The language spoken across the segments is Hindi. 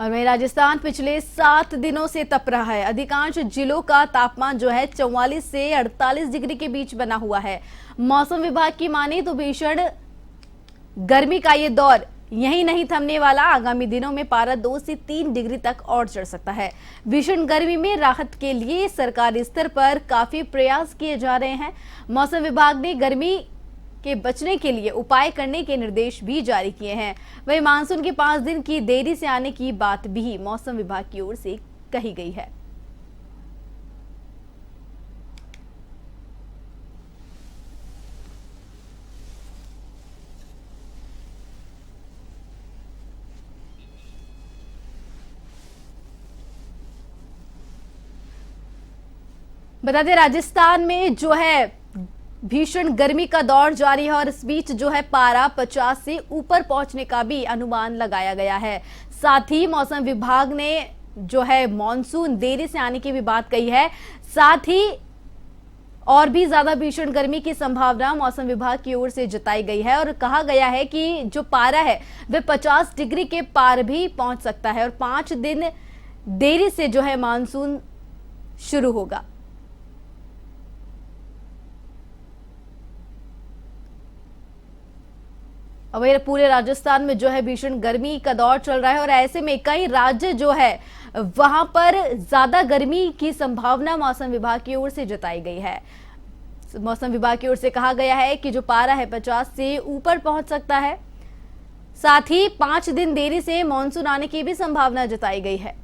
और वहीं राजस्थान पिछले 7 दिनों से तप रहा है। अधिकांश जिलों का तापमान जो है 44 से 48 डिग्री के बीच बना हुआ है। मौसम विभाग की माने तो भीषण गर्मी का ये दौर यही नहीं थमने वाला। आगामी दिनों में पारा 2 से 3 डिग्री तक और चढ़ सकता है। भीषण गर्मी में राहत के लिए सरकारी स्तर पर काफी प्रयास किए जा रहे हैं। मौसम विभाग ने गर्मी के बचने के लिए उपाय करने के निर्देश भी जारी किए हैं। वहीं मानसून के 5 दिन की देरी से आने की बात भी मौसम विभाग की ओर से कही गई है। बता दें, राजस्थान में जो है भीषण गर्मी का दौर जारी है और इस बीच जो है पारा 50 से ऊपर पहुंचने का भी अनुमान लगाया गया है। साथ ही मौसम विभाग ने जो है मानसून देरी से आने की भी बात कही है। साथ ही और भी ज्यादा भीषण गर्मी की संभावना मौसम विभाग की ओर से जताई गई है और कहा गया है कि जो पारा है वह 50 डिग्री के पार भी पहुंच सकता है और 5 दिन देरी से जो है मानसून शुरू होगा। अब ये पूरे राजस्थान में जो है भीषण गर्मी का दौर चल रहा है और ऐसे में कई राज्य जो है वहां पर ज्यादा गर्मी की संभावना मौसम विभाग की ओर से जताई गई है। मौसम विभाग की ओर से कहा गया है कि जो पारा है 50 से ऊपर पहुंच सकता है। साथ ही 5 दिन देरी से मानसून आने की भी संभावना जताई गई है।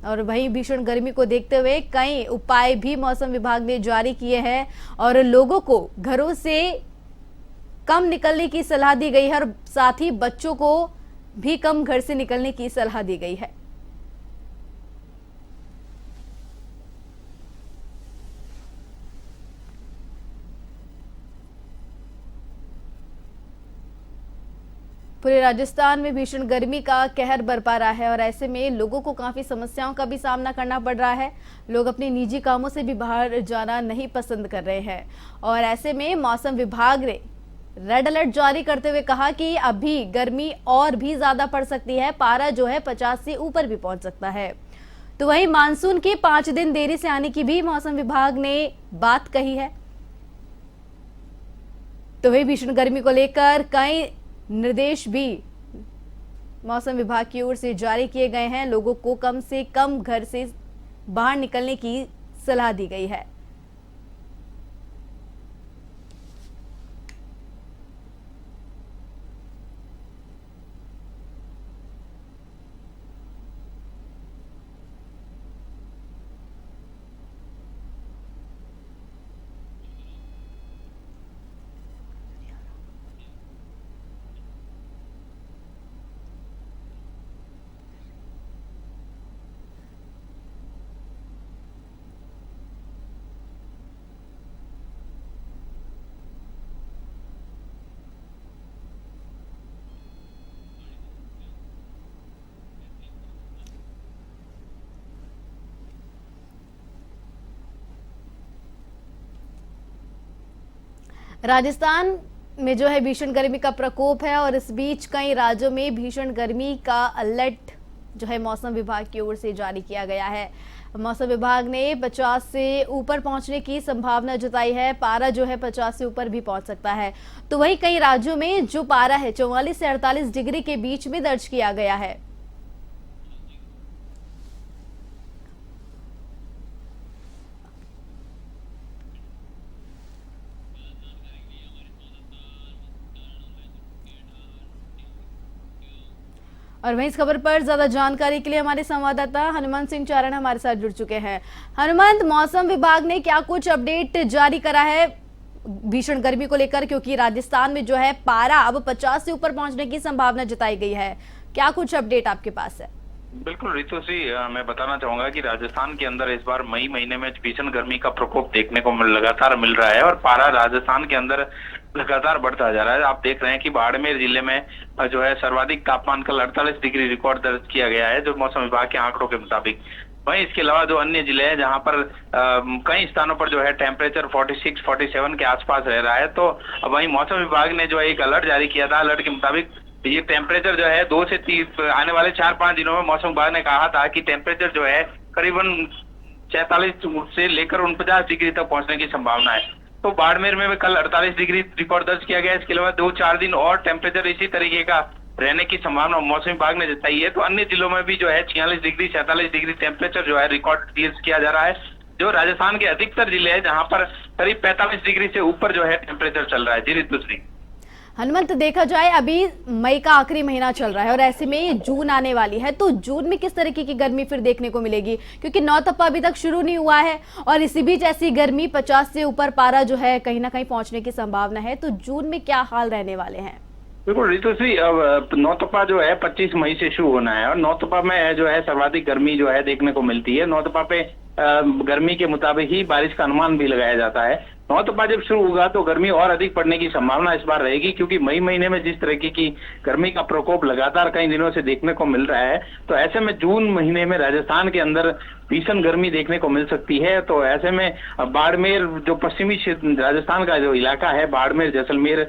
और वहीं भीषण गर्मी को देखते हुए कई उपाय भी मौसम विभाग ने जारी किए हैं और लोगों को घरों से कम निकलने की सलाह दी गई है और साथ ही बच्चों को भी कम घर से निकलने की सलाह दी गई है। पूरे राजस्थान में भीषण गर्मी का कहर बरपा रहा है और ऐसे में लोगों को काफी समस्याओं का भी सामना करना पड़ रहा है। लोग अपने निजी कामों से भी बाहर जाना नहीं पसंद कर रहे हैं और ऐसे में मौसम विभाग ने रेड अलर्ट जारी करते हुए कहा कि अभी गर्मी और भी ज्यादा पड़ सकती है। पारा जो है 50 से ऊपर भी पहुंच सकता है। तो वहीं मानसून के 5 दिन देरी से आने की भी मौसम विभाग ने बात कही है। तो वही भीषण गर्मी को लेकर कई निर्देश भी मौसम विभाग की ओर से जारी किए गए हैं। लोगों को कम से कम घर से बाहर निकलने की सलाह दी गई है। राजस्थान में जो है भीषण गर्मी का प्रकोप है और इस बीच कई राज्यों में भीषण गर्मी का अलर्ट जो है मौसम विभाग की ओर से जारी किया गया है। मौसम विभाग ने 50 से ऊपर पहुंचने की संभावना जताई है। पारा जो है 50 से ऊपर भी पहुंच सकता है। तो वहीं कई राज्यों में जो पारा है 44 से 48 डिग्री के बीच में दर्ज किया गया है। और वहीं इस खबर पर ज्यादा जानकारी के लिए हमारे संवाददाता हनुमंत सिंह चारण हमारे साथ जुड़ चुके हैं। हनुमंत, मौसम विभाग ने क्या कुछ अपडेट जारी करा है भीषण गर्मी को लेकर, क्योंकि राजस्थान में जो है पारा अब 50 से ऊपर पहुंचने की संभावना जताई गई है। क्या कुछ अपडेट आपके पास है? बिल्कुल ऋतुश्री, मैं बताना चाहूंगा कि राजस्थान के अंदर इस बार मई महीने में भीषण गर्मी का प्रकोप देखने को लगातार मिल रहा है और पारा राजस्थान के अंदर लगातार बढ़ता जा रहा है। आप देख रहे हैं कि बाड़मेर जिले में जो है सर्वाधिक तापमान कल 48 डिग्री रिकॉर्ड दर्ज किया गया है, जो मौसम विभाग के आंकड़ों के मुताबिक। वहीं इसके अलावा जो अन्य जिले हैं जहां पर कई स्थानों पर जो है टेम्परेचर 46-47 के आसपास रह रहा है, तो वहीं मौसम विभाग ने जो है एक अलर्ट जारी किया था। अलर्ट के मुताबिक ये टेम्परेचर जो है 2 से 3 आने वाले 4-5 दिनों में मौसम विभाग ने कहा था कि टेम्परेचर जो है करीबन 46 से लेकर 49 डिग्री तक पहुंचने की संभावना है। तो बाड़मेर में भी कल 48 डिग्री रिकॉर्ड दर्ज किया गया। इसके अलावा 2-4 दिन और टेम्परेचर इसी तरीके का रहने की संभावना मौसम विभाग ने जताई है। तो अन्य जिलों में भी जो है 46 डिग्री 47 डिग्री टेम्परेचर जो है रिकॉर्ड दर्ज किया जा रहा है। जो राजस्थान के अधिकतर जिले हैं जहां पर करीब 45 डिग्री से ऊपर जो है टेम्परेचर चल रहा है। जी ऋतु श्री। हनुमंत, देखा जाए अभी मई का आखिरी महीना चल रहा है और ऐसे में जून आने वाली है, तो जून में किस तरीके की गर्मी फिर देखने को मिलेगी? क्योंकि नौतपा अभी तक शुरू नहीं हुआ है और इसी बीच ऐसी गर्मी 50 से ऊपर पारा जो है कहीं ना कहीं पहुंचने की संभावना है, तो जून में क्या हाल रहने वाले हैं? बिल्कुल ऋतुश्री, अब नौतपा जो है 25 मई से शुरू होना है और नौतपा में जो है सर्वाधिक गर्मी जो है देखने को मिलती है। नौतपा पे गर्मी के मुताबिक ही बारिश का अनुमान भी लगाया जाता है। नौतपा जब शुरू होगा तो गर्मी और अधिक पड़ने की संभावना इस बार रहेगी, क्योंकि मई महीने में जिस तरीके की गर्मी का प्रकोप लगातार कई दिनों से देखने को मिल रहा है, तो ऐसे में जून महीने में राजस्थान के अंदर भीषण गर्मी देखने को मिल सकती है। तो ऐसे में बाड़मेर जो पश्चिमी राजस्थान का जो इलाका है, बाड़मेर जैसलमेर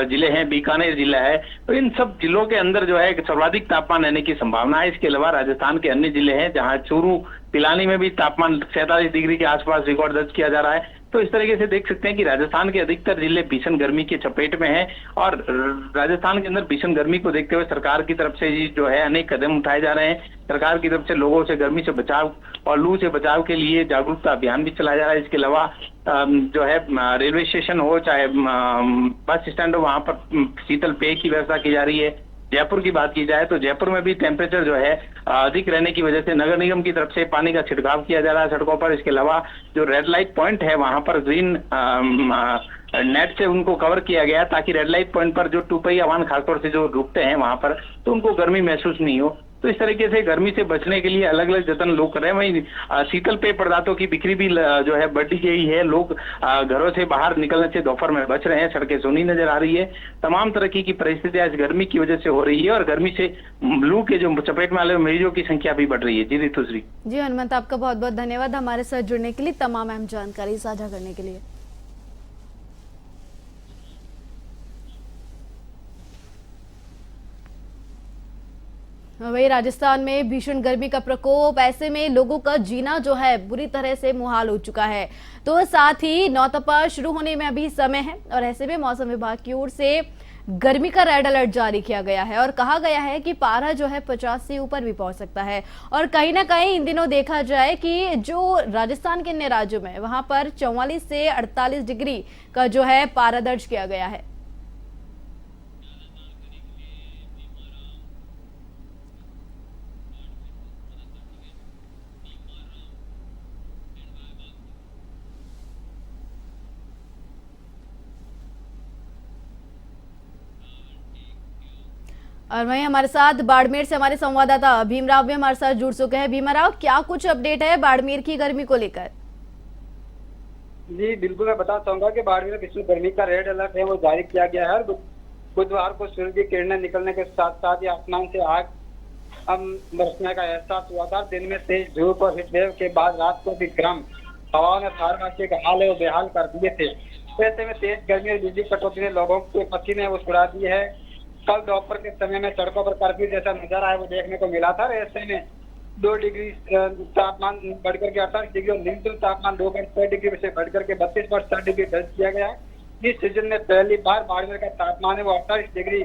जिले हैं, बीकानेर जिला है, तो इन सब जिलों के अंदर जो है सर्वाधिक तापमान रहने की संभावना है। इसके अलावा राजस्थान के अन्य जिले हैं जहां चूरू पिलानी में भी तापमान 47 डिग्री के आसपास रिकॉर्ड दर्ज किया जा रहा है। तो इस तरीके से देख सकते हैं कि राजस्थान के अधिकतर जिले भीषण गर्मी की चपेट में हैं और राजस्थान के अंदर भीषण गर्मी को देखते हुए सरकार की तरफ से जो है अनेक कदम उठाए जा रहे हैं। सरकार की तरफ से लोगों से गर्मी से बचाव और लू से बचाव के लिए जागरूकता अभियान भी चलाया जा रहा है। इसके अलावा जो है रेलवे स्टेशन हो चाहे बस स्टैंड हो, वहां पर शीतल पेय की व्यवस्था की जा रही है। जयपुर की बात की जाए तो जयपुर में भी टेम्परेचर जो है अधिक रहने की वजह से नगर निगम की तरफ से पानी का छिड़काव किया जा रहा है सड़कों पर। इसके अलावा जो रेड लाइट पॉइंट है वहां पर ग्रीन नेट से उनको कवर किया गया ताकि रेड लाइट पॉइंट पर जो 2 पहिया वाहन खासतौर से जो रुकते हैं वहां पर, तो उनको गर्मी महसूस नहीं हो। तो इस तरीके से गर्मी से बचने के लिए अलग अलग जतन लोग कर रहे हैं। वहीं शीतल पेय पदार्थों की बिक्री भी जो है बढ़ गई है। लोग घरों से बाहर निकलने से दोपहर में बच रहे हैं। सड़कें सूनी नजर आ रही है। तमाम तरह की परिस्थितियां इस गर्मी की वजह से हो रही है और गर्मी से लू के जो चपेट में वाले मरीजों की संख्या भी बढ़ रही है। जी ऋतुश्री। जी हनुमंत, आपका बहुत बहुत धन्यवाद हमारे साथ जुड़ने के लिए, तमाम अहम जानकारी साझा करने के लिए। वही राजस्थान में भीषण गर्मी का प्रकोप, ऐसे में लोगों का जीना जो है बुरी तरह से मुहाल हो चुका है। तो साथ ही नौतपा शुरू होने में अभी समय है और ऐसे में मौसम विभाग की ओर से गर्मी का रेड अलर्ट जारी किया गया है और कहा गया है कि पारा जो है 50 से ऊपर भी पहुंच सकता है। और कहीं ना कहीं इन दिनों देखा जाए कि जो राजस्थान के अन्य राज्यों में वहां पर 44 से 48 डिग्री का जो है पारा दर्ज किया गया है। और वहीं हमारे साथ बाड़मेर से हमारे संवाददाता भीमराव भी हमारे साथ जुड़ चुके हैं। भीमराव, क्या कुछ अपडेट है बाड़मेर की गर्मी को लेकर? जी बिल्कुल, मैं बताना चाहूंगा कि बाड़मेर में भीषण गर्मी का रेड अलर्ट है वो जारी किया गया है। बुधवार को सूर्य की किरणें निकलने के साथ साथ ही आसमान से आग बरसने का एहसास हुआ था। दिन में तेज धूप और हीटवेव के बाद रात को भी गर्म हवाओं ने थारवासी का हाल है वो बेहाल कर दिए थे। ऐसे में तेज गर्मी और बिजली कटौती ने लोगों के पसीने वो छुड़ा दिए है। कल दोपहर के समय में सड़कों पर कर्फ्यू जैसा नजारा है वो देखने को मिला था। ऐसे में 2 डिग्री तापमान बढ़कर के 48 डिग्री और न्यूनतम तापमान 2.6 डिग्री से बढ़कर के 32.7 डिग्री दर्ज किया गया है। इस सीजन में पहली बार बाड़मेर का तापमान है वो 48 डिग्री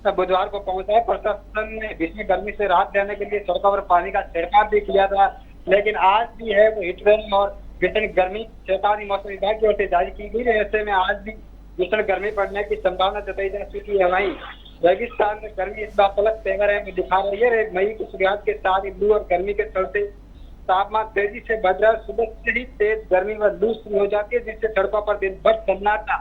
बुधवार को पहुंचा है। प्रशासन ने भीषण गर्मी से राहत देने के लिए सड़कों पर पानी का छिड़काव भी किया था, लेकिन आज भी है वो हीटवेव और भीषण गर्मी चेतावनी मौसम विभाग की ओर से जारी की गई है। ऐसे में आज भी भीषण गर्मी पड़ने की संभावना जताई जा चुकी है। वहीं रेगिस्तान में गर्मी इस बार पलक तेवर है दिखा रही है। मई की शुरुआत के साथ ही लू और गर्मी के चलते तापमान तेजी से बढ़ रहा है। सुबह से ही तेज गर्मी व लू शुरू हो जाती है, जिससे सड़कों पर दिन भर सन्नाटा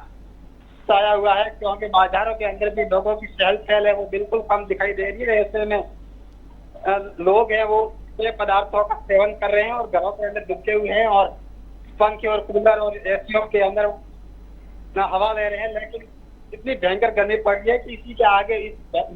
छाया हुआ है, क्योंकि बाजारों के अंदर भी लोगों की चहल पहल है वो बिल्कुल कम दिखाई दे रही है। ऐसे में लोग हैं वो पेय पदार्थों का सेवन कर रहे हैं और घरों के अंदर दुबके हुए हैं और पंखे और कूलर और एसियों के अंदर हवा ले रहे हैं। लेकिन इतनी भयंकर गर्मी पड़ रही है कि इसी के आगे, इस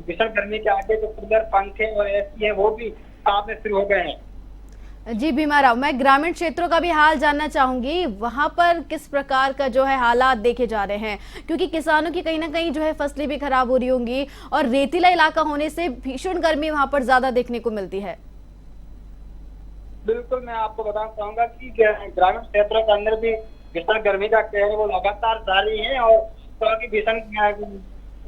भीषण गर्मी के आगे जो कूलर पंखे और एसी है वो भी कांपने शुरू हो गए हैं। जी भीमाराव, मैं ग्रामीण क्षेत्रों का भी हाल जानना चाहूंगी, वहां पर किस प्रकार का जो है हालात देखे जा रहे हैं, क्योंकि किसानों की कहीं ना कहीं जो है फसलें भी खराब हो रही होंगी और रेतीला इलाका होने से भीषण गर्मी वहां पर ज्यादा देखने को मिलती है। बिल्कुल, मैं आपको बताना चाहूंगा कि ग्रामीण क्षेत्रों के अंदर भी भीषण गर्मी का कहर वो लगातार जारी है। और क्योंकि भीषण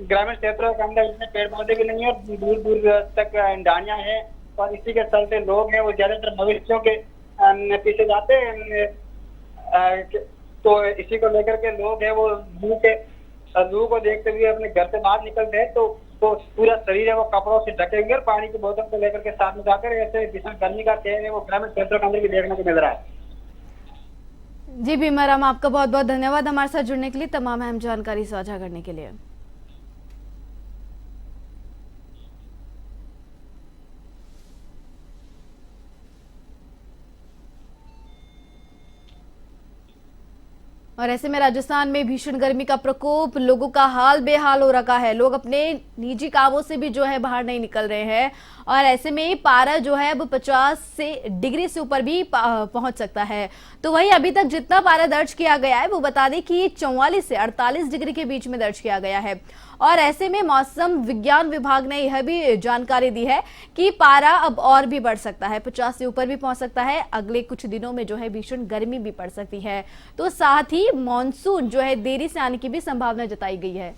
ग्रामीण क्षेत्रों के अंदर इतने पेड़ पौधे भी नहीं है, दूर दूर तक ढानियां हैं, और इसी के चलते लोग हैं वो ज्यादातर मवेशियों के पीछे जाते हैं। तो इसी को लेकर के लोग हैं वो लू को देखते हुए अपने घर से बाहर निकलते हैं, तो पूरा शरीर है वो कपड़ों से ढके हुए और पानी की बोतल को लेकर के साथ में जाकर ऐसे भीषण गर्मी का कहर है वो ग्रामीण क्षेत्रों के अंदर भी देखने को मिल रहा है। जी भीमाराव, आपका बहुत बहुत धन्यवाद हमारे साथ जुड़ने के लिए, तमाम अहम जानकारी साझा करने के लिए। और ऐसे में राजस्थान में भीषण गर्मी का प्रकोप, लोगों का हाल बेहाल हो रखा है। लोग अपने निजी कामों से भी जो है बाहर नहीं निकल रहे हैं और ऐसे में पारा जो है अब 50 डिग्री से ऊपर भी पहुंच सकता है। तो वहीं अभी तक जितना पारा दर्ज किया गया है वो बता दें कि 44 से 48 डिग्री के बीच में दर्ज किया गया है। और ऐसे में मौसम विज्ञान विभाग ने यह भी जानकारी दी है कि पारा अब और भी बढ़ सकता है, 50 से ऊपर भी पहुंच सकता है। अगले कुछ दिनों में जो है भीषण गर्मी भी पड़ सकती है। तो साथ ही मॉनसून जो है देरी से आने की भी संभावना जताई गई है।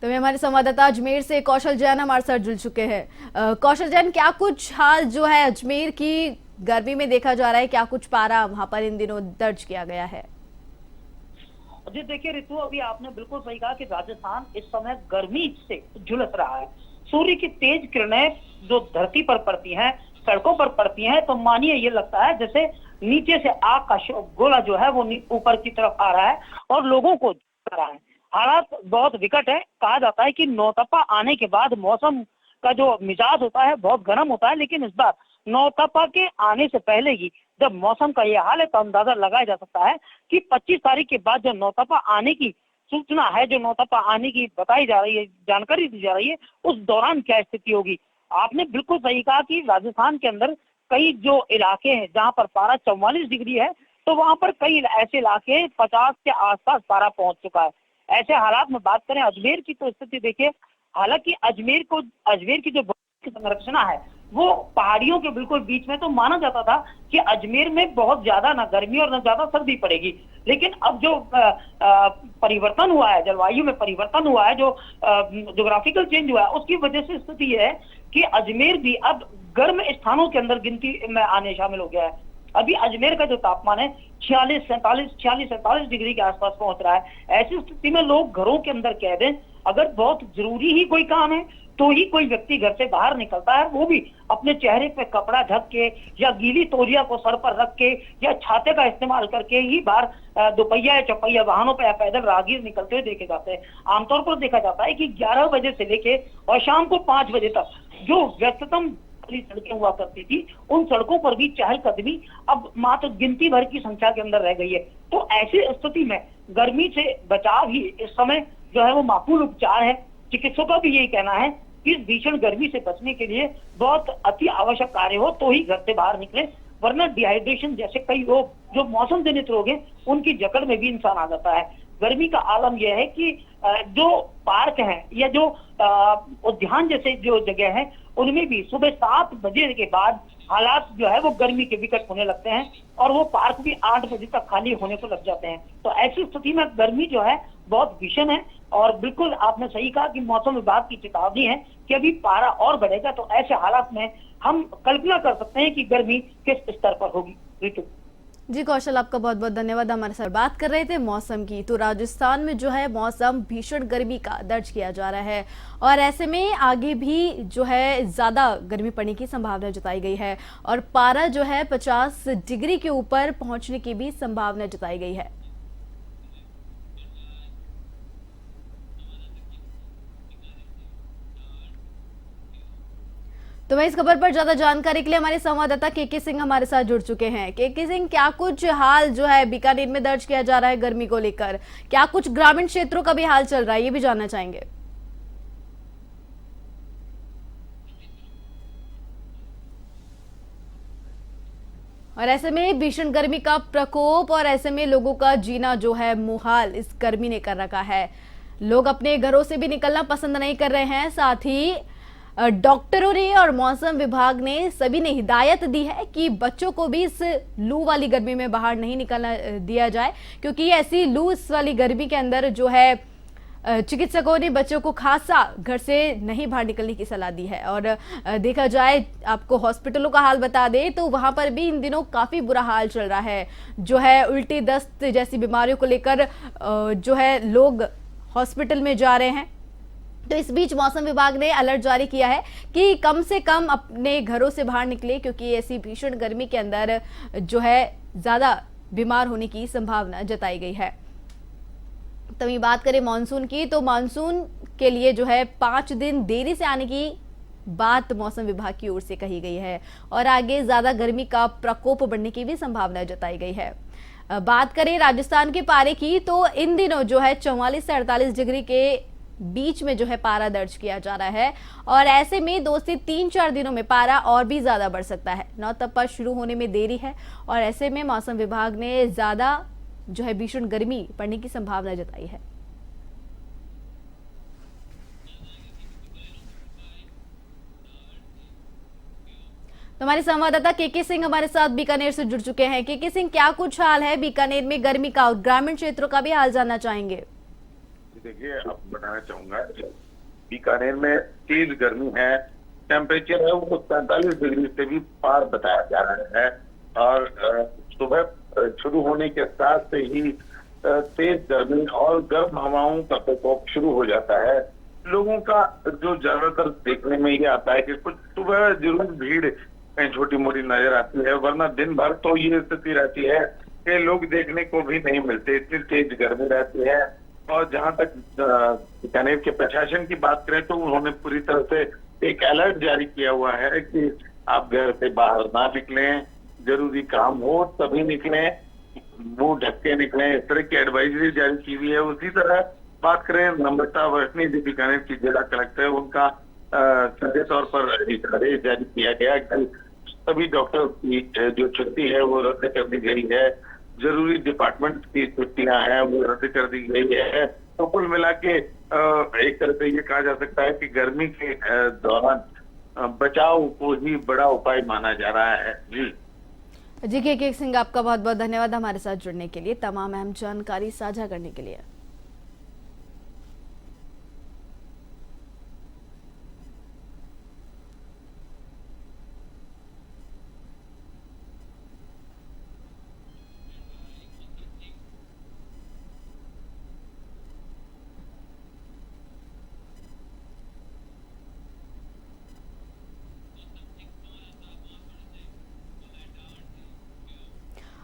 तो हमारे संवाददाता अजमेर से कौशल जैन हमारे साथ जुड़ चुके हैं। कौशल जैन, क्या कुछ हाल जो है अजमेर की गर्मी में देखा जा रहा है, क्या कुछ पारा वहां पर इन दिनों दर्ज किया गया है? जी देखिए ऋतु, अभी आपने बिल्कुल सही कहा कि राजस्थान इस समय गर्मी से झुलस रहा है। सूर्य की तेज किरणें जो धरती पर पड़ती हैं, सड़कों पर पड़ती हैं, तो मानिए ये लगता है जैसे नीचे से आग का गोला जो है वो ऊपर की तरफ आ रहा है और लोगों को झुलस रहा है। हालात बहुत विकट है। कहा जाता है कि नौतपा आने के बाद मौसम का जो मिजाज होता है बहुत गर्म होता है, लेकिन इस बार नौतपा के आने से पहले ही जब मौसम का यह हाल है तो अंदाजा लगाया जा सकता है कि 25 तारीख के बाद जो नौतपा आने की सूचना है, जो नौतपा आने की बताई जा रही है, जानकारी दी जा रही है, उस दौरान क्या स्थिति होगी। आपने बिल्कुल सही कहा कि राजस्थान के अंदर कई जो इलाके हैं जहां पर पारा 44 डिग्री है, तो वहां पर कई ऐसे इलाके 50 के आसपास पारा पहुंच चुका है। ऐसे हालात में बात करें अजमेर की तो स्थिति देखिए, हालांकि अजमेर की जो संरचना है वो पहाड़ियों के बिल्कुल बीच में, तो माना जाता था कि अजमेर में बहुत ज्यादा ना गर्मी और ना ज्यादा सर्दी पड़ेगी। लेकिन अब जो परिवर्तन हुआ है, जलवायु में परिवर्तन हुआ है, जो ज्योग्राफिकल चेंज हुआ है, उसकी वजह से स्थिति है कि अजमेर भी अब गर्म स्थानों के अंदर गिनती में आने शामिल हो गया है। अभी अजमेर का जो तापमान है 46-47 डिग्री के आसपास पहुंच रहा है। ऐसी स्थिति में लोग घरों के अंदर कह दें, अगर बहुत जरूरी ही कोई काम है तो ही कोई व्यक्ति घर से बाहर निकलता है, वो भी अपने चेहरे पे कपड़ा ढक के या गीली तौलिया को सर पर रख के या छाते का इस्तेमाल करके ही बाहर दोपहिया या चौपहिया वाहनों पर या पैदल राहगीर निकलते हुए देखे जाते हैं। आमतौर पर देखा जाता है कि 11 बजे से लेके और शाम को 5 बजे तक जो व्यस्ततम सड़कें हुआ करती थी, उन सड़कों पर भी चहलकदमी अब मात्र गिनती भर की संख्या के अंदर रह गई है। तो ऐसी स्थिति में गर्मी से बचाव ही इस समय जो है वो माकूल उपचार है। चिकित्सकों का भी यही कहना है कि इस भीषण गर्मी से बचने के लिए बहुत अति आवश्यक कार्य हो तो ही घर से बाहर निकले, वरना डिहाइड्रेशन जैसे कई रोग जो मौसम जनित रोग हैं उनकी जकड़ में भी इंसान आ जाता है। गर्मी का आलम यह है कि जो पार्क हैं या जो उद्यान जैसे जो जगह है उनमें भी सुबह 7 बजे के बाद हालात जो है वो गर्मी के विकट होने लगते हैं और वो पार्क भी 8 बजे तक खाली होने को लग जाते हैं। तो ऐसी स्थिति में गर्मी जो है बहुत भीषण है और बिल्कुल आपने सही कहा कि मौसम विभाग की चेतावनी है कि अभी पारा और बढ़ेगा। तो ऐसे हालात में हम कल्पना कर सकते हैं कि गर्मी किस स्तर पर होगी। ऋतु जी कौशल, आपका बहुत बहुत धन्यवाद। हमारे साथ बात कर रहे थे मौसम की। तो राजस्थान में जो है मौसम भीषण गर्मी का दर्ज किया जा रहा है और ऐसे में आगे भी जो है ज्यादा गर्मी पड़ने की संभावना जताई गई है और पारा जो है 50 डिग्री के ऊपर पहुंचने की भी संभावना जताई गई है। तो मैं इस खबर पर ज्यादा जानकारी के लिए हमारे संवाददाता के सिंह हमारे साथ जुड़ चुके हैं। के सिंह, क्या कुछ हाल जो है बीकानेर में दर्ज किया जा रहा है गर्मी को लेकर, क्या कुछ ग्रामीण क्षेत्रों का भी हाल चल रहा है, ये भी जानना चाहेंगे। और ऐसे में भीषण गर्मी का प्रकोप और ऐसे में लोगों का जीना जो है मुहाल इस गर्मी ने कर रखा है। लोग अपने घरों से भी निकलना पसंद नहीं कर रहे हैं। साथ ही डॉक्टरों ने और मौसम विभाग ने सभी ने हिदायत दी है कि बच्चों को भी इस लू वाली गर्मी में बाहर नहीं निकलना दिया जाए, क्योंकि ऐसी लू इस वाली गर्मी के अंदर जो है चिकित्सकों ने बच्चों को खासा घर से नहीं बाहर निकलने की सलाह दी है। और देखा जाए, आपको हॉस्पिटलों का हाल बता दें तो वहां पर भी इन दिनों काफी बुरा हाल चल रहा है। जो है उल्टी दस्त जैसी बीमारियों को लेकर जो है लोग हॉस्पिटल में जा रहे हैं। तो इस बीच मौसम विभाग ने अलर्ट जारी किया है कि कम से कम अपने घरों से बाहर निकले, क्योंकि ऐसी भीषण गर्मी के अंदर जो है ज्यादा बीमार होने की संभावना जताई गई है। तभी बात करें मानसून की, तो मानसून के लिए जो है 5 दिन देरी से आने की बात मौसम विभाग की ओर से कही गई है और आगे ज्यादा गर्मी का प्रकोप बढ़ने की भी संभावना जताई गई है। बात करें राजस्थान के पारे की, तो इन दिनों जो है 44 से 48 डिग्री के बीच में जो है पारा दर्ज किया जा रहा है और ऐसे में 2 से 3-4 दिनों में पारा और भी ज्यादा बढ़ सकता है। नवतपा शुरू होने में देरी है और ऐसे में मौसम विभाग ने ज्यादा जो है भीषण गर्मी पड़ने की संभावना जताई है। तो हमारे संवाददाता के सिंह हमारे साथ बीकानेर से जुड़ चुके हैं। के सिंह, क्या कुछ हाल है बीकानेर में गर्मी का और ग्रामीण क्षेत्रों का भी हाल जानना चाहेंगे। देखिए, अब बताना चाहूंगा कि बीकानेर में तेज गर्मी है, टेम्परेचर है वो 45 डिग्री से भी पार बताया जा रहा है और सुबह शुरू होने के साथ से ही तेज गर्मी और गर्म हवाओं का प्रकोप शुरू हो जाता है। लोगों का जो ज्यादातर देखने में ये आता है कि कुछ सुबह जरूर भीड़ कहीं छोटी मोटी नजर आती है, वरना दिन भर तो ये स्थिति रहती है कि लोग देखने को भी नहीं मिलते, इतनी तेज गर्मी रहती है। और जहां तक बीकानेर के प्रशासन की बात करें तो उन्होंने पूरी तरह से एक अलर्ट जारी किया हुआ है कि आप घर से बाहर ना निकलें, जरूरी काम हो तभी निकलें, मुंह ढक के निकलें, इस तरह की एडवाइजरी जारी की हुई है। उसी तरह बात करें नम्रता वर्षनी जो बीकानेर की जिला कलेक्टर है, उनका सीधे तौर पर आदेश जारी किया गया कि सभी डॉक्टर की जो छुट्टी है वो रद्द कर दी गई है, जरूरी डिपार्टमेंट की छुट्टियां हैं वो रद्द कर दी गई है। तो कुल मिला के एक तरह से ये कहा जा सकता है कि गर्मी के दौरान बचाव को ही बड़ा उपाय माना जा रहा है। जी के सिंह, आपका बहुत बहुत धन्यवाद हमारे साथ जुड़ने के लिए, तमाम अहम जानकारी साझा करने के लिए।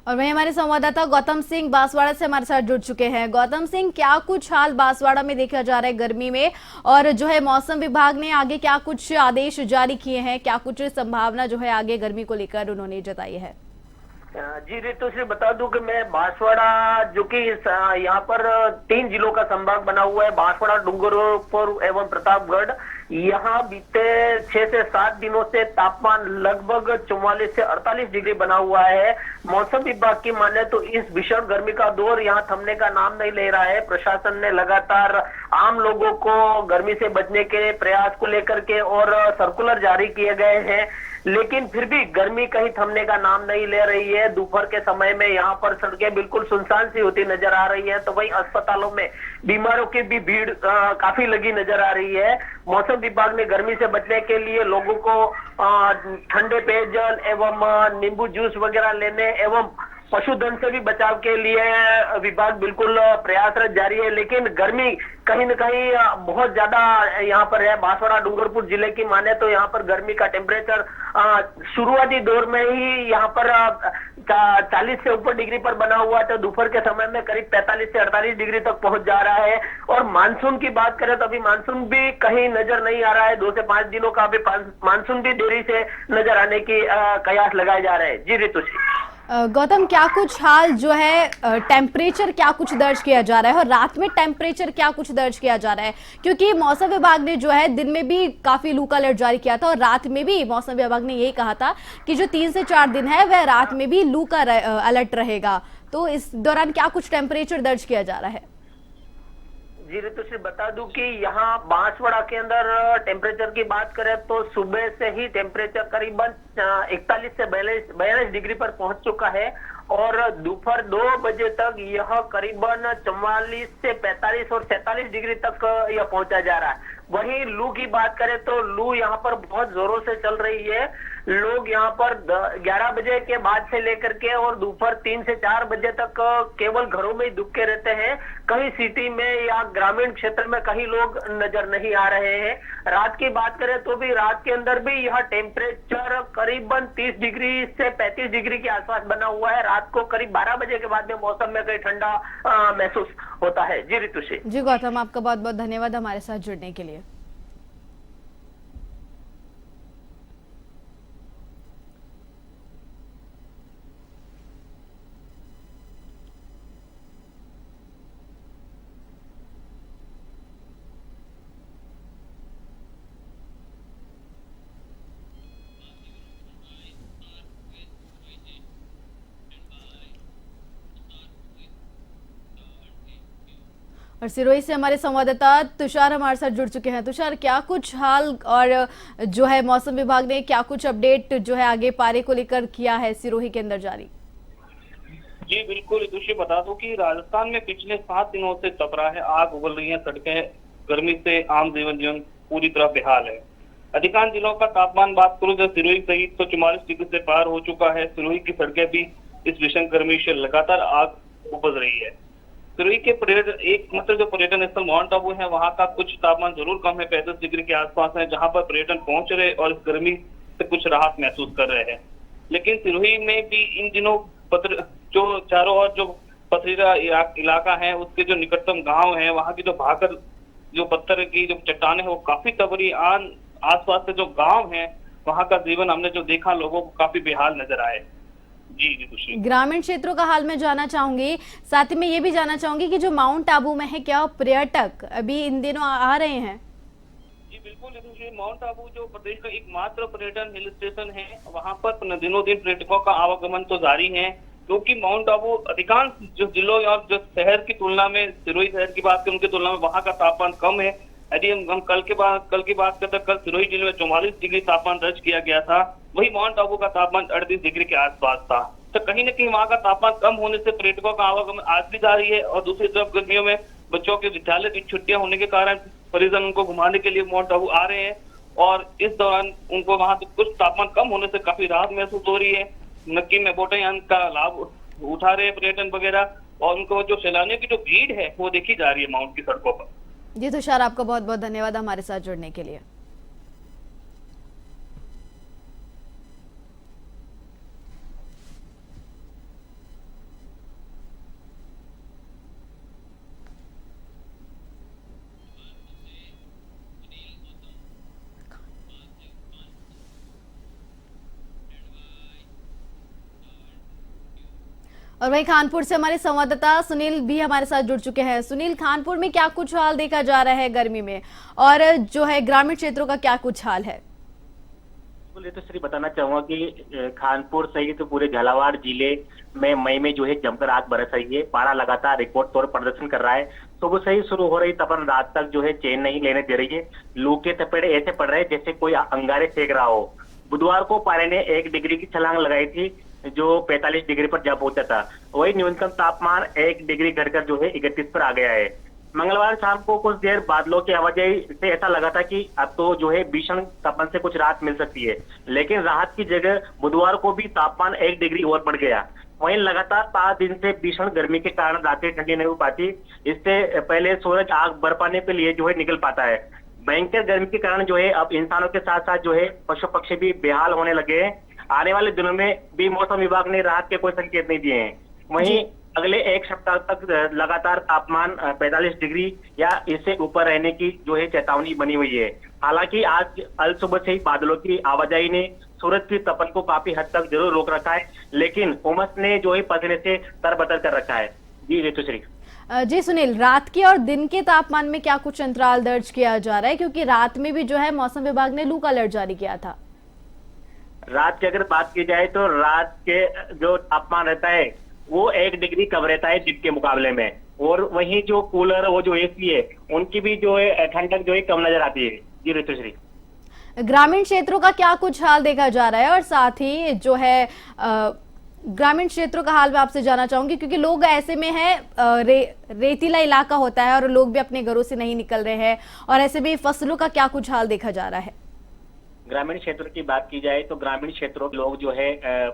और वहीं हमारे संवाददाता गौतम सिंह बांसवाड़ा से हमारे साथ जुड़ चुके हैं। गौतम सिंह, क्या कुछ हाल बांसवाड़ा में देखा जा रहा है गर्मी में, और जो है मौसम विभाग ने आगे क्या कुछ आदेश जारी किए हैं, क्या कुछ संभावना जो है आगे गर्मी को लेकर उन्होंने जताई है। जी रितु श्री बता दूं कि मैं बांसवाड़ा, जो कि यहाँ पर 3 जिलों का संभाग बना हुआ है, बांसवाड़ा, डूंगरपुर एवं प्रतापगढ़, यहाँ बीते 6 से 7 दिनों से तापमान लगभग 44 से 48 डिग्री बना हुआ है। मौसम विभाग की माने तो इस भीषण गर्मी का दौर यहाँ थमने का नाम नहीं ले रहा है। प्रशासन ने लगातार आम लोगों को गर्मी से बचने के प्रयास को लेकर के और सर्कुलर जारी किए गए हैं, लेकिन फिर भी गर्मी कहीं थमने का नाम नहीं ले रही है। दोपहर के समय में यहाँ पर सड़कें बिल्कुल सुनसान सी होती नजर आ रही है, तो वहीं अस्पतालों में बीमारों की भी भीड़ काफी लगी नजर आ रही है। मौसम विभाग ने गर्मी से बचने के लिए लोगों को ठंडे पेयजल एवं नींबू जूस वगैरह लेने एवं पशुधन से भी बचाव के लिए विभाग बिल्कुल प्रयासरत जारी है, लेकिन गर्मी कहीं न कहीं बहुत ज्यादा यहाँ पर है। बांसवाड़ा डूंगरपुर जिले की माने तो यहाँ पर गर्मी का टेम्परेचर शुरुआती दौर में ही यहाँ पर 40 से ऊपर डिग्री पर बना हुआ है, तो दोपहर के समय में करीब 45 से 48 डिग्री तक पहुंच जा रहा है। और मानसून की बात करें तो अभी मानसून भी कहीं नजर नहीं आ रहा है। 2 से 5 दिनों का अभी मानसून भी देरी से नजर आने की कयास लगाए जा रहे हैं। जी ऋतु जी। गौतम, क्या कुछ हाल जो है टेम्परेचर क्या कुछ दर्ज किया जा रहा है और रात में टेम्परेचर क्या कुछ दर्ज किया जा रहा है? क्योंकि मौसम विभाग ने जो है दिन में भी काफी लू का अलर्ट जारी किया था और रात में भी मौसम विभाग ने यही कहा था कि जो 3 से 4 दिन है वह रात में भी लू का अलर्ट रहेगा। तो इस दौरान क्या कुछ टेम्परेचर दर्ज किया जा रहा है? जी ऋतु से बता दूं कि यहाँ बांसवाड़ा के अंदर टेम्परेचर की बात करें तो सुबह से ही टेम्परेचर करीबन 41 से 42 डिग्री पर पहुंच चुका है और दोपहर 2 बजे तक यह करीबन 44 से 45 और 47 डिग्री तक यह पहुंचा जा रहा है। वहीं लू की बात करें तो लू यहाँ पर बहुत जोरों से चल रही है। लोग यहाँ पर 11 बजे के बाद से लेकर के और दोपहर 3 से 4 बजे तक केवल घरों में ही दुबके रहते हैं। कहीं सिटी में या ग्रामीण क्षेत्र में कहीं लोग नजर नहीं आ रहे हैं। रात की बात करें तो भी रात के अंदर भी यह टेम्परेचर करीबन 30 डिग्री से 35 डिग्री के आसपास बना हुआ है। रात को करीब 12 बजे के बाद में मौसम में कहीं ठंडा महसूस होता है। जी ऋतु से। जी गौतम, आपका बहुत बहुत धन्यवाद हमारे साथ जुड़ने के लिए। और सिरोही से हमारे संवाददाता तुषार हमारे साथ जुड़ चुके हैं। तुषार, क्या कुछ हाल और जो है मौसम विभाग ने क्या कुछ अपडेट जो है आगे पारे को लेकर किया है सिरोही के अंदर जारी? जी बिल्कुल, तुझे बता दूं कि राजस्थान में पिछले 7 दिनों से तप रहा है, आग उगल रही है, सड़कें गर्मी से आम जीवन पूरी तरह बेहाल है। अधिकांश जिलों का तापमान बात करूं तो सिरोही सहित तो 44 डिग्री से पार हो चुका है। सिरोही की सड़कें भी इस भीषण गर्मी से लगातार आग उपज रही है। सिरोही के पर्यटन जो पर्यटन स्थल माउंट आबू है, वहां का कुछ तापमान जरूर कम है, 35 डिग्री के आसपास है, जहां पर पर्यटन पहुंच रहे और इस गर्मी से कुछ राहत महसूस कर रहे हैं। लेकिन सिरोही में भी इन दिनों जो चारों ओर जो पथरीला इलाका है, उसके जो निकटतम गांव है, वहां की जो भाकर जो पत्थर की जो चट्टाने है वो काफी तबरी आसपास से जो गांव है वहां का जीवन हमने जो देखा लोगों को काफी बेहाल नजर आए। जी ग्रामीण क्षेत्रों का हाल मैं जानना चाहूंगी, साथ ही में ये भी जानना चाहूंगी कि जो माउंट आबू में है क्या पर्यटक अभी इन दिनों आ रहे हैं? जी बिल्कुल, माउंट आबू जो प्रदेश का एकमात्र पर्यटन हिल स्टेशन है, वहां पर दिनों दिन पर्यटकों का आवागमन तो जारी है, क्योंकि माउंट आबू अधिकांश जो जिलों और जो शहर की तुलना में, सिरोही शहर की बात करें उनकी तुलना में वहां का तापमान कम है। यदि हम कल की बात करते हैं, कल सिरोही जिले में 44 डिग्री तापमान दर्ज किया गया था, वही माउंट आबू का तापमान 38 डिग्री के आसपास था। तो कहीं न कहीं वहां का तापमान कम होने से पर्यटकों का आवागमन आज भी जारी है। और दूसरी तरफ गर्मियों में बच्चों के विद्यालय की छुट्टियां होने के कारण परिजन उनको घुमाने के लिए माउंट आबू आ रहे हैं और इस दौरान उनको वहां से कुछ तापमान कम होने से काफी राहत महसूस हो रही है। नक्की में बोटयान का लाभ उठा रहे हैं पर्यटन वगैरह, और उनको जो सैलानियों की जो भीड़ है वो देखी जा रही है माउंट की सड़कों पर। जी तुषार, आपका बहुत बहुत धन्यवाद हमारे साथ जुड़ने के लिए। और वहीं कानपुर से हमारे संवाददाता सुनील भी हमारे साथ जुड़ चुके हैं। सुनील, कानपुर में क्या कुछ हाल देखा जा रहा है गर्मी में, और जो है ग्रामीण क्षेत्रों का क्या कुछ हाल है? ये तो सिर्फ बताना चाहूंगा कि कानपुर सहित तो पूरे झालावाड़ जिले में मई में जो है जमकर आग बरस रही है। पारा लगातार रिकॉर्ड तौर प्रदर्शन कर रहा है। सुबह से ही शुरू हो रही तपन रात तक जो है चैन नहीं लेने दे रही है। लू के थपेड़े ऐसे पड़ रहे हैं जैसे कोई अंगारे सेक रहा हो। बुधवार को पारे ने 1 डिग्री की छलांग लगाई थी, जो 45 डिग्री पर जा पहुंचा था। वही न्यूनतम तापमान 1 डिग्री घटकर जो है 31 पर आ गया है। मंगलवार शाम को कुछ देर बादलों की आवाजाही से ऐसा लगा था कि अब तो जो है भीषण तापमान से कुछ राहत मिल सकती है, लेकिन राहत की जगह बुधवार को भी तापमान 1 डिग्री और बढ़ गया। वहीं लगातार 5 दिन से भीषण गर्मी के कारण रातें ठंडी नहीं हो पाती। इससे पहले सूरज आग बरपाने के लिए जो है निकल पाता है। भयंकर गर्मी के कारण जो है अब इंसानों के साथ साथ जो है पशु पक्षी भी बेहाल होने लगे हैं। आने वाले दिनों में भी मौसम विभाग ने राहत के कोई संकेत नहीं दिए हैं। वहीं अगले एक सप्ताह तक लगातार तापमान 45 डिग्री या इससे ऊपर रहने की जो है चेतावनी बनी हुई है। हालांकि आज अल सुबह से ही बादलों की आवाजाही ने सूरज की तपन को काफी हद तक जरूर रोक रखा है, लेकिन उमस ने जो है पसीने से तरबतर कर रखा है। जी ऋतुश्री। जी सुनील, रात के और दिन के तापमान में क्या कुछ अंतराल दर्ज किया जा रहा है, क्योंकि रात में भी जो है मौसम विभाग ने लू का अलर्ट जारी किया था। रात की अगर बात की जाए तो रात के जो तापमान रहता है वो 1 डिग्री कम रहता है दिन के मुकाबले में, और वहीं जो कूलर वो जो एसी है उनकी भी जो है ठंडक जो है कम नजर आती है। जी ऋतुश्री। ग्रामीण क्षेत्रों का क्या कुछ हाल देखा जा रहा है, और साथ ही जो है ग्रामीण क्षेत्रों का हाल मैं आपसे जानना चाहूंगी, क्योंकि लोग ऐसे में है रेतीला इलाका होता है और लोग भी अपने घरों से नहीं निकल रहे हैं, और ऐसे में फसलों का क्या कुछ हाल देखा जा रहा है। ग्रामीण क्षेत्रों की बात की जाए तो ग्रामीण क्षेत्रों के लोग जो है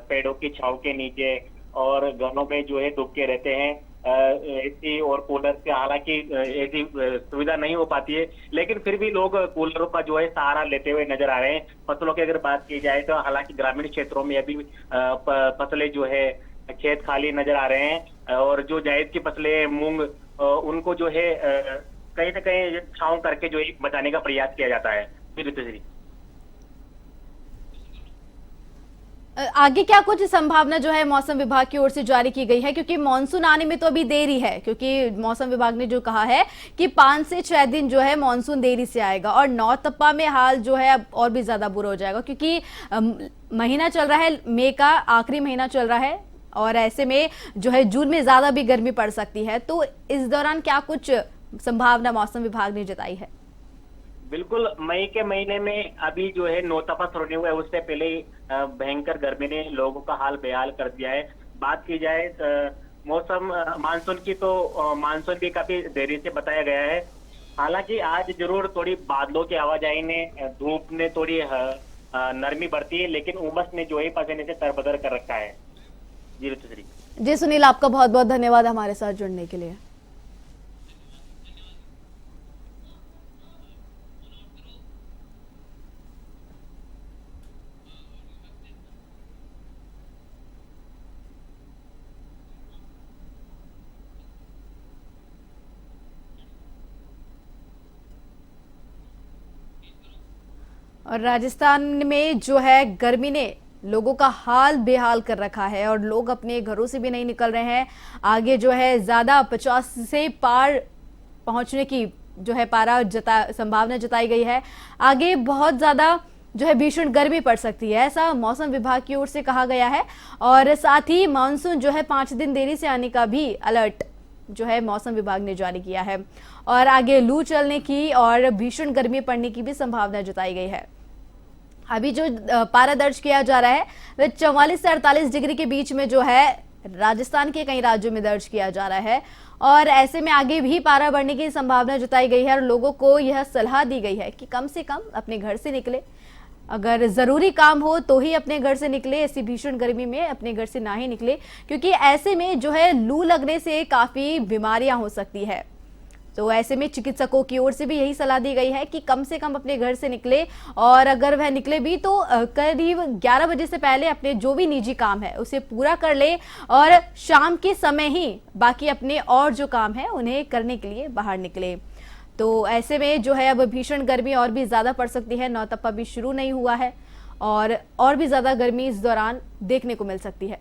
पेड़ों की छांव के नीचे और घरों में जो है डूब के रहते हैं। एसी और कूलर से हालांकि ऐसी सुविधा नहीं हो पाती है, लेकिन फिर भी लोग कूलरों का जो है सहारा लेते हुए नजर आ रहे हैं। फसलों की अगर बात की जाए तो हालांकि ग्रामीण क्षेत्रों में अभी फसलें जो है खेत खाली नजर आ रहे हैं, और जो जायद की फसलें मूंग उनको जो है कहीं ना कहीं छांव करके जो है बचाने का प्रयास किया जाता है। ऋतुश्री। आगे क्या कुछ संभावना जो है मौसम विभाग की ओर से जारी की गई है, क्योंकि मानसून आने में तो अभी देरी है, क्योंकि मौसम विभाग ने जो कहा है कि 5 से 6 दिन जो है मानसून देरी से आएगा, और नौतपा में हाल जो है अब और भी ज्यादा बुरा हो जाएगा, क्योंकि महीना चल रहा है, मई का आखिरी महीना चल रहा है, और ऐसे में जो है जून में ज्यादा भी गर्मी पड़ सकती है। तो इस दौरान क्या कुछ संभावना मौसम विभाग ने जताई है? बिल्कुल, मई के महीने में अभी जो है नौतपा होने हुआ है, उससे पहले ही भयंकर गर्मी ने लोगों का हाल बेहाल कर दिया है। बात की जाए मौसम मानसून की तो मानसून भी काफी देरी से बताया गया है। हालांकि आज जरूर थोड़ी बादलों की आवाजाही ने, धूप ने थोड़ी नरमी बरती है, लेकिन उमस ने जो है पसीने से तरबतर कर रखा है। जी ऋतुश्री। जी सुनील, आपका बहुत बहुत धन्यवाद हमारे साथ जुड़ने के लिए। और राजस्थान में जो है गर्मी ने लोगों का हाल बेहाल कर रखा है, और लोग अपने घरों से भी नहीं निकल रहे हैं। आगे जो है ज्यादा 50 से पार पहुंचने की जो है संभावना जताई गई है। आगे बहुत ज्यादा जो है भीषण गर्मी पड़ सकती है, ऐसा मौसम विभाग की ओर से कहा गया है। और साथ ही मानसून जो है 5 दिन देरी से आने का भी अलर्ट जो है मौसम विभाग ने जारी किया है, और आगे लू चलने की और भीषण गर्मी पड़ने की भी संभावना जताई गई है। अभी जो पारा दर्ज किया जा रहा है वह 44 से 48 डिग्री के बीच में जो है राजस्थान के कई राज्यों में दर्ज किया जा रहा है, और ऐसे में आगे भी पारा बढ़ने की संभावना जताई गई है, और लोगों को यह सलाह दी गई है कि कम से कम अपने घर से निकले, अगर जरूरी काम हो तो ही अपने घर से निकले, ऐसी भीषण गर्मी में अपने घर से ना ही निकले, क्योंकि ऐसे में जो है लू लगने से काफी बीमारियां हो सकती है। तो ऐसे में चिकित्सकों की ओर से भी यही सलाह दी गई है कि कम से कम अपने घर से निकले, और अगर वह निकले भी तो करीब 11 बजे से पहले अपने जो भी निजी काम है उसे पूरा कर ले, और शाम के समय ही बाकी अपने और जो काम है उन्हें करने के लिए बाहर निकले। तो ऐसे में जो है अब भीषण गर्मी और भी ज्यादा पड़ सकती है, नौतपा भी शुरू नहीं हुआ है, और भी ज्यादा गर्मी इस दौरान देखने को मिल सकती है।